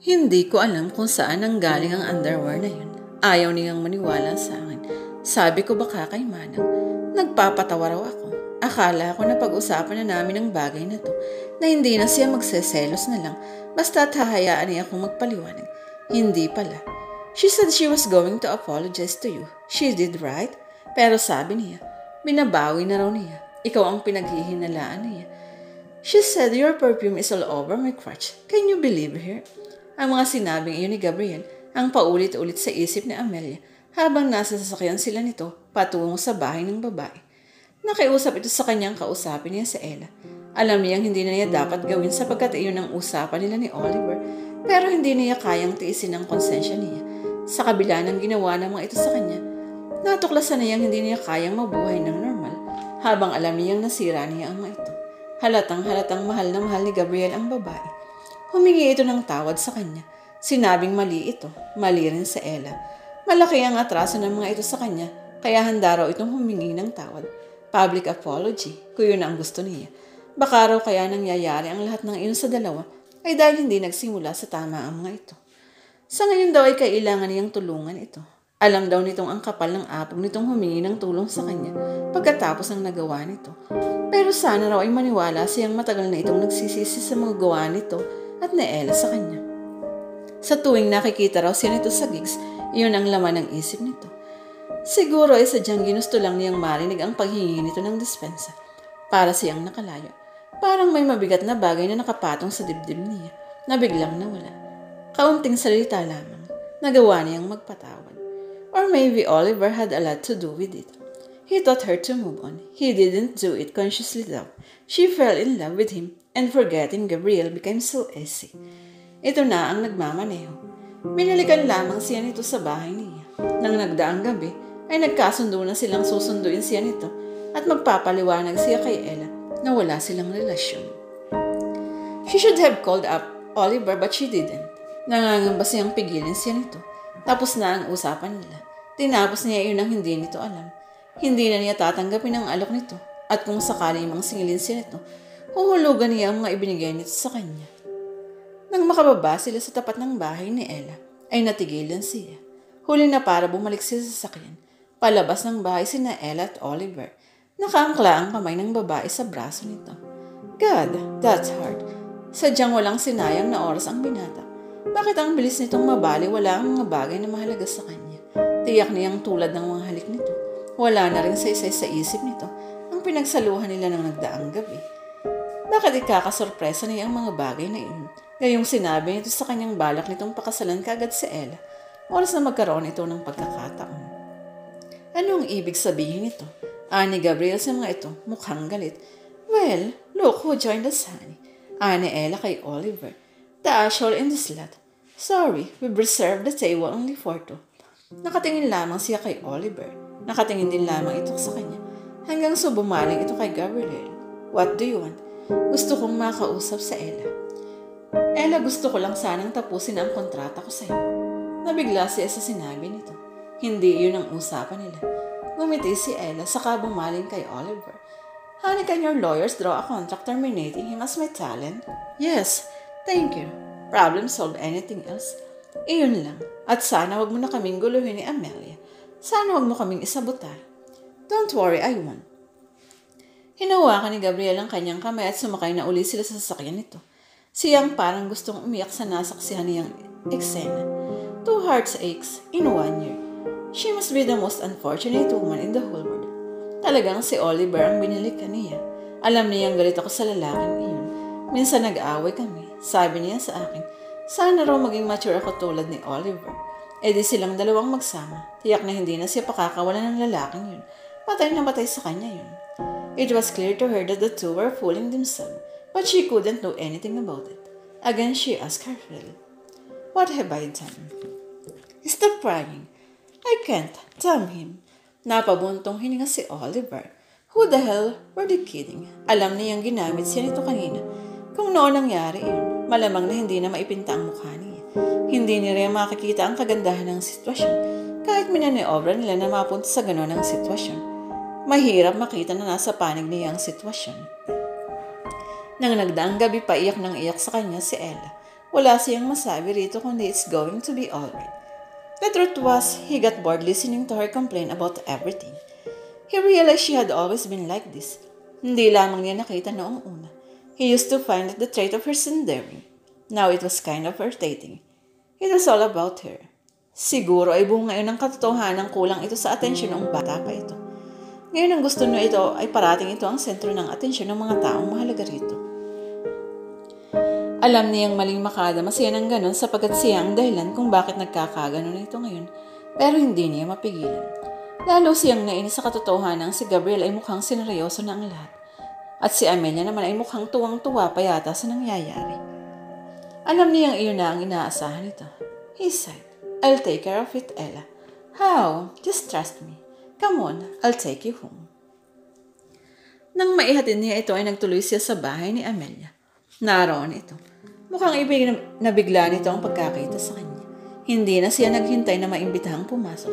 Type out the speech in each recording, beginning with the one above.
Hindi ko alam kung saan nanggaling ang underwear na yun. Ayaw niyang maniwala sa akin. Sabi ko baka kay Manang. Nagpapatawa raw ako. Akala ko na pag-usapan na namin ang bagay na to, na hindi na siya magseselos na lang, basta hahayaan niya akong magpaliwanag. Hindi pala. She said she was going to apologize to you. She did, right? Pero sabi niya, binabawi na raw niya. Ikaw ang pinaghihinalaan niya. She said your perfume is all over my crotch. Can you believe her? Ang mga sinabing iyon ni Gabriel ang paulit-ulit sa isip ni Amelia habang nasa sasakyan sila nito patungo sa bahay ng babae. Nakiusap ito sa kanyang kausapin niya sa Ella. Alam niyang hindi na niya dapat gawin sapagkat iyon ang usapan nila ni Oliver, pero hindi niya kayang tiisin ang konsensya niya. Sa kabila ng ginawa ng mga ito sa kanya, natuklasan niyang hindi niya kayang mabuhay ng normal habang alam niyang nasira niya ang mga ito. Halatang mahal na mahal ni Gabriel ang babae. Humingi ito ng tawad sa kanya. Sinabing mali ito, mali rin sa Ella. Malaki ang atraso ng mga ito sa kanya, kaya handa raw itong humingi ng tawad. Public apology, kung yun ang gusto niya. Baka raw kaya nangyayari ang lahat ng iyon sa dalawa ay dahil hindi nagsimula sa tama ang mga ito. Sa ngayon daw ay kailangan niyang tulungan ito. Alam daw nitong ang kapal ng apog nitong humingi ng tulong sa kanya pagkatapos ng nagawa nito. Pero sana raw ay maniwala siyang matagal na itong nagsisisi sa mga gawa nito at ni Ella sa kanya. Sa tuwing nakikita raw siya nito sa gigs, iyon ang laman ng isip nito. Siguro ay sadyang ginusto lang niyang marinig ang paghingi nito ng dispensa. Para siyang nakalayo. Parang may mabigat na bagay na nakapatong sa dibdib niya na biglang nawala. Kaunting salita lamang, nagawa niyang magpatawad. Or maybe Oliver had a lot to do with it. He taught her to move on. He didn't do it consciously though. She fell in love with him and forgetting Gabriel became so easy. Ito na ang nagmamaneho. Binalikan lamang siya nito sa bahay niya. Nang nagdaang gabi, ay nagkasundo na silang susunduin siya nito at magpapaliwanag siya kay Ella na wala silang relasyon. She should have called up Oliver but she didn't. Nangangamba siyang pigilin siya nito. Tapos na ang usapan nila. Tinapos niya iyon ang hindi nito alam. Hindi na niya tatanggapin ang alok nito at kung sakali mang singilin siya nito, huhulugan niya ang mga ibinigay nito sa kanya. Nang makababa sila sa tapat ng bahay ni Ella, ay natigilan siya. Huli na para bumalik siya sa sasakyan. Palabas ng bahay sina Ella at Oliver. Nakaangkla ang kamay ng babae sa braso nito. God, that's hard. Sadyang walang sinayang na oras ang binata. Bakit ang bilis nitong mabali wala ang mga bagay na mahalaga sa kanya? Tiyak niyang tulad ng mga halik nito. Wala na rin sa isip nito ang pinagsaluhan nila ng nagdaang gabi. Bakit ikakasorpresa niya ang mga bagay na iyon? Gayong sinabi nito sa kanyang balak nitong pakasalan kaagad si Ella. Oras na magkaroon ito ng pagkakataon. Anong ibig sabihin nito? Ani Gabriel sa mga ito, mukhang galit. Well, look who joined us, honey. Ani Ella kay Oliver. The usual in the slot. Sorry, we've reserved the table only for two. Nakatingin lamang siya kay Oliver. Nakatingin din lamang ito sa kanya. Hanggang so bumaling ito kay Gabriel. What do you want? Gusto kong makausap sa Ella. Ella, gusto ko lang sanang tapusin ang kontrata ko sa'yo. Nabigla siya sa sinabi nito. Hindi iyon ang usapan nila. Ngumiti si Ella saka bumaling kay Oliver. Honey, can your lawyers draw a contract terminating him as my talent? Yes, thank you. Problem solved, anything else? Iyon lang. At sana wag mo na kaming guluhin ni Amelia. Sana wag mo kaming isabotar. Don't worry, I won't. Hinawakan ni Gabriel ang kanyang kamay at sumakay na uli sila sa sasakyan nito. Siyang parang gustong umiyak sa nasaksihan niyang eksena. 2 hearts aches in 1 year. She must be the most unfortunate woman in the whole world. Talagang si Oliver ang binilikan niya. Alam niyang galit ako sa lalaking iyon. Minsan nag-aaway kami. Sabi niya sa akin, sana raw maging mature ako tulad ni Oliver. E di silang dalawang magsama. Tiyak na hindi na siya pakakawalan ng lalaking yun. Patay na patay sa kanya yun. It was clear to her that the two were fooling themselves, but she couldn't do anything about it. Again she asked her friend, what have I done? Stop crying. I can't. Damn him. Napabuntong hininga si Oliver. Who the hell were they kidding? Alam niyang ginamit siya nito kanina. Kung noon nangyari yun, malamang na hindi na maipinta ang mukha niya. Hindi niya rin makikita ang kagandahan ng sitwasyon. Kahit minaniobra nila na mapunta sa gano'n ang sitwasyon. Mahirap makita na nasa panig niya ang sitwasyon. Nang nagdaang gabi pa iyak ng iyak sa kanya si Ella. Wala siyang masabi rito kundi it's going to be alright. The truth was, he got bored listening to her complain about everything. He realized she had always been like this. Hindi lamang niya nakita noong una. He used to find that the trait of her endearing. Now it was kind of irritating. It was all about her. Siguro ay bunga yun ng katotohanan kulang ito sa atensyon ng bata pa ito. Ngayon ang gusto niya ito ay parating ito ang sentro ng atensyon ng mga taong mahalaga rito. Alam niyang maling makadama siya ng ganon sapagkat siya ang dahilan kung bakit nagkakaganon ito ngayon, pero hindi niya mapigilan. Lalo siyang nainis sa katotohanan si Gabriel ay mukhang sineryoso na ang lahat, at si Amelia naman ay mukhang tuwang-tuwa pa yata sa nangyayari. Alam niyang iyon na ang inaasahan nito. He said, "I'll take care of it, Ella." "How? Just trust me. Come on, I'll take you home." Nang maihatid niya ito ay nagtuloy siya sa bahay ni Amelia. Naroon ito. Mukhang nabigla nito ang pagkakita sa kanya. Hindi na siya naghintay na maimbitahang pumasok.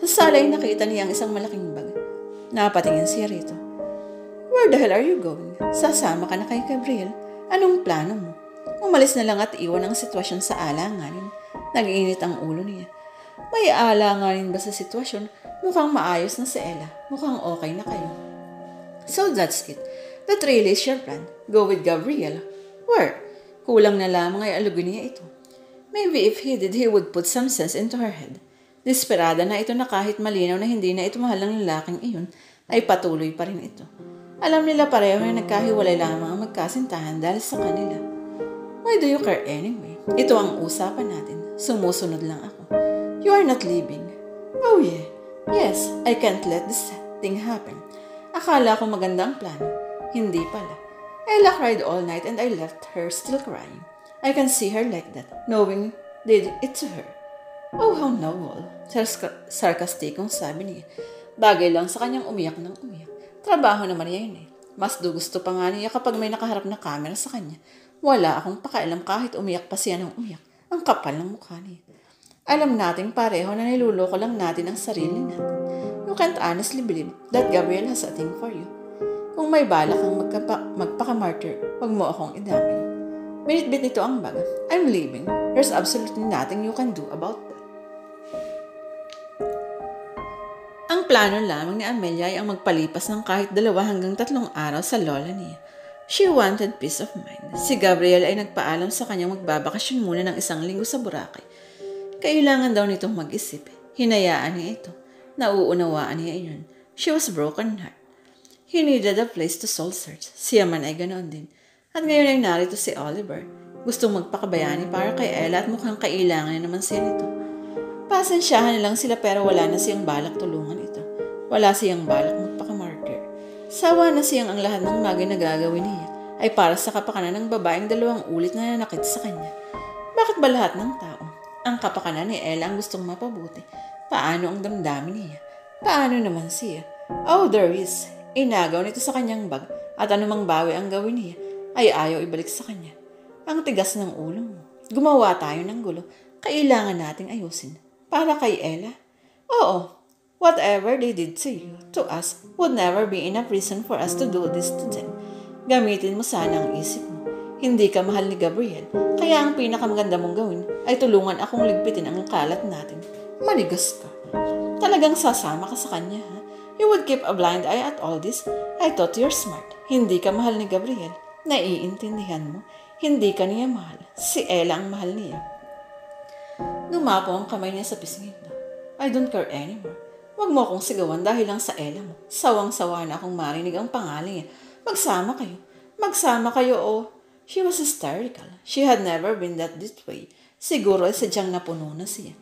Sa sala ay nakita niya ang isang malaking bag. Napatingin siya rito. "Where the hell are you going? Sasama ka na kay Gabriel? Anong plano mo?" Umalis na lang at iwan ang sitwasyon sa alanganin. Nag-iinit ang ulo niya. May alanganin ba sa sitwasyon? Mukhang maayos na si Ella. Mukhang okay na kayo. So that's it. That really is your plan. Go with Gabriel. Where? Kulang na lamang ay alugin niya ito. Maybe if he did, he would put some sense into her head. Desperada na ito na kahit malinaw na hindi na ito mahal ng lalaking iyon, ay patuloy pa rin ito. Alam nila pareho na nagkahiwalay lamang ang magkasintahan dahil sa kanila. Why do you care anyway? Ito ang usapan natin. Sumusunod lang ako. You are not leaving. Oh yeah. Yes, I can't let this thing happen. Akala ko maganda ang plano. Hindi pala. Ella cried all night and I left her still crying. I can see her like that, knowing did it to her. Oh, how noble. Sarkastikong sabi niya. Bagay lang sa kanyang umiyak ng umiyak. Trabaho naman niya yun eh. Mas gusto pa nga niya kapag may nakaharap na camera sa kanya. Wala akong pakialam kahit umiyak pa siya ng umiyak. Ang kapal ng mukha niya. Alam natin pareho na niluloko lang natin ang sarili natin. You can't honestly believe that Gabriel has a thing for you. Kung may balak kang magpaka-martyr, wag mo akong idamay. Binitbit nito ang bag. I'm leaving. There's absolutely nothing you can do about that. Ang plano lamang ni Amelia ay ang magpalipas ng kahit 2 hanggang 3 araw sa lola niya. She wanted peace of mind. Si Gabriel ay nagpaalam sa kanyang magbabakasyon muna ng 1 linggo sa Boracay. Kailangan daw nitong mag-isip. Hinayaan niya ito. Nauunawaan niya iyon. She was broken heart. He needed a place to soul search. Siya man ay ganoon din. At ngayon ay narito si Oliver. Gustong magpakabayani para kay Ella at mukhang kailangan na naman siya nito. Pasensyahan na lang sila pero wala na siyang balak tulungan ito. Wala siyang balak magpaka-martyr. Sawa na siyang ang lahat ng bagay na gagawin niya ay para sa kapakanan ng babaeng 2 ulit na nanakit sa kanya. Bakit ba lahat ng tao? Ang kapakanan ni Ella ang gustong mapabuti. Paano ang damdamin niya? Paano naman siya? Oh, there is. Inagaw nito sa kanyang bag at anumang bawi ang gawin niya ay ayaw ibalik sa kanya. Ang tigas ng ulo mo. Gumawa tayo ng gulo. Kailangan nating ayusin. Para kay Ella? Oo. Whatever they did to you, to us, would never be enough reason for us to do this to them. Gamitin mo sana ang isip mo. Hindi ka mahal ni Gabriel, kaya ang pinakamaganda mong gawin ay tulungan akong ligpitin ang kalat natin. Maligas ka. Talagang sasama ka sa kanya, ha? You would keep a blind eye at all this. I thought you're smart. Hindi ka mahal ni Gabriel. Naiintindihan mo. Hindi ka niya mahal. Si Ella ang mahal niya. Gumapo ang kamay niya sa pisngin niya. I don't care anymore. Huwag mo akong sigawan dahil lang sa Ella mo. Sawang-sawa na akong marinig ang pangalan niya. Magsama kayo. Magsama kayo, oh. She was hysterical. She had never been that way. Siguro ay sadyang napuno na siya.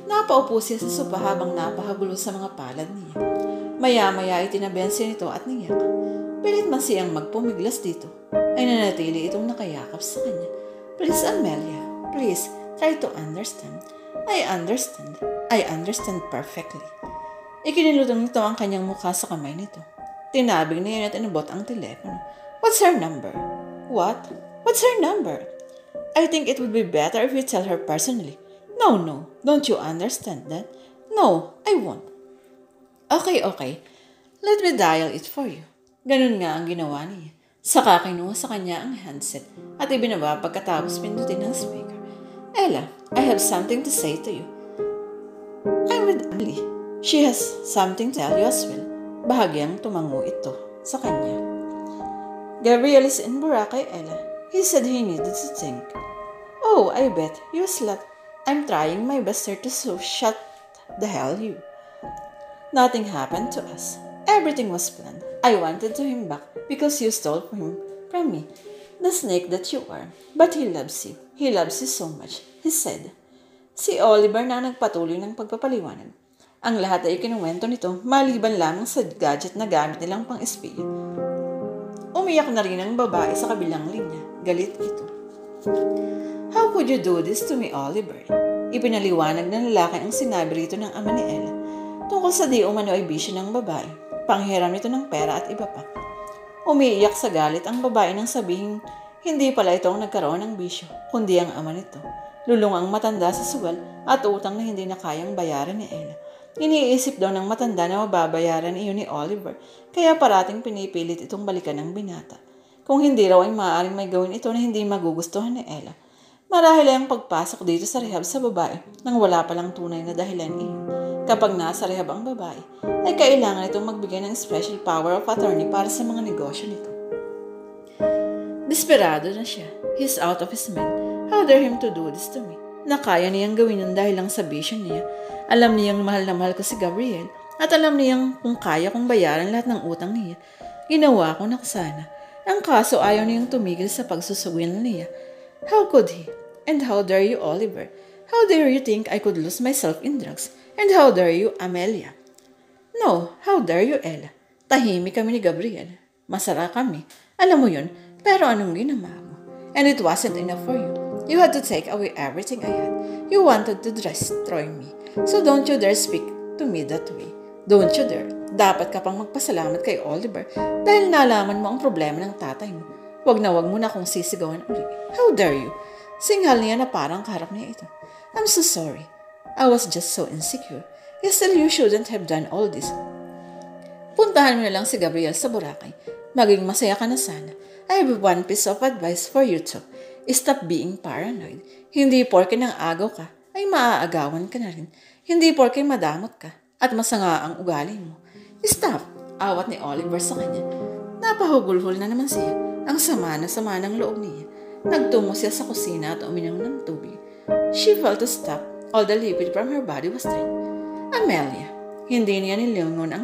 Napaupo siya sa sopa habang napahagulo sa mga palad niya. Maya-maya ay tinabihan siya nito at niyak. Pilit man siyang magpumiglas dito, ay nanatili itong nakayakap sa kanya. Please, Amelia. Please, try to understand. I understand. I understand perfectly. Ikinilutong nito ang kanyang mukha sa kamay nito. Tinabig niya at inabot ang telepono. What's her number? What? What's her number? I think it would be better if you tell her personally. No. Don't you understand that? No, I won't. Okay. Let me dial it for you. Ganun nga ang ginawa niya. Saka kinuha sa kanya ang handset at ibinaba pagkatapos pindutin ng speaker. Ella, I have something to say to you. I'm with Emily. She has something to tell you as well. Bahagyang tumango ito sa kanya. Gabriel is in Boracay, Ella. He said he needed to think. Oh, I bet. You slut. I'm trying my best here to shut the hell you. Nothing happened to us. Everything was planned. I wanted him back because you stole him from me. The snake that you are. But he loves you. He loves you so much, he said. Si Oliver na nagpatuloy ng pagpapaliwanag. Ang lahat ay kinuwento nito maliban lamang sa gadget na gamit nilang pang-espiya. Umiyak na rin ang babae sa kabilang linya. Galit ito. How could you do this to me, Oliver? Ipinaliwanag ng lalaki ang sinabi rito ng ama ni Ella tungkol sa di umano ay bisyo ng babae, panghiram nito ng pera at iba pa. Umiiyak sa galit ang babae nang sabihin hindi pala ito ang nagkaroon ng bisyo, kundi ang ama nito. Lulong ang matanda sa sugal at utang na hindi na kayang bayaran ni Ella. Iniisip daw ng matanda na mababayaran iyon ni Oliver, kaya parating pinipilit itong balikan ng binata. Kung hindi raw ay maaaring may gawin ito na hindi magugustuhan ni Ella. Marahil ay ang pagpasok dito sa rehab sa babae nang wala palang tunay na dahilan iyon. Kapag nasa rehab ang babae, ay kailangan itong magbigay ng special power of attorney para sa mga negosyo nito. Desperado na siya. He's out of his mind. How dare him to do this to me? Nakaya niyang gawin yun dahil lang sa bisyo niya. Alam niyang mahal na mahal ko si Gabriel at alam niyang kung kaya kong bayaran lahat ng utang niya. Ginawa ko na sana. Ang kaso ayaw niyang tumigil sa pagsusugwin niya. How could he? And how dare you, Oliver? How dare you think I could lose myself in drugs? And how dare you, Amelia? No, how dare you, Ella? Tahimik kami ni Gabriel. Masara kami. Alam mo yun, pero anong ginawa mo? And it wasn't enough for you. You had to take away everything I had. You wanted to destroy me. So don't you dare speak to me that way. Don't you dare. Dapat ka pang magpasalamat kay Oliver dahil nalaman mo ang problema ng tatay mo. Wag na wag mo na akong sisigawan ulit. How dare you? Singhal niya na parang kaharap niya ito. I'm so sorry. I was just so insecure. Still, you shouldn't have done all this. Puntahan mo na lang si Gabriel sa Boracay. Maging masaya ka na sana. I have one piece of advice for you too. Stop being paranoid. Hindi porke nang agaw ka, ay maaagawan ka na rin. Hindi porke madamot ka at masanga ang ugali mo. Stop! Awat ni Oliver sa kanya. Napahugulhol na naman siya. Ang sama ng loob niya. Nagtungo siya sa kusina at uminom ng tubig. She felt to stop. All the liquid from her body was drained. Amelia, hindi niya nilingon ang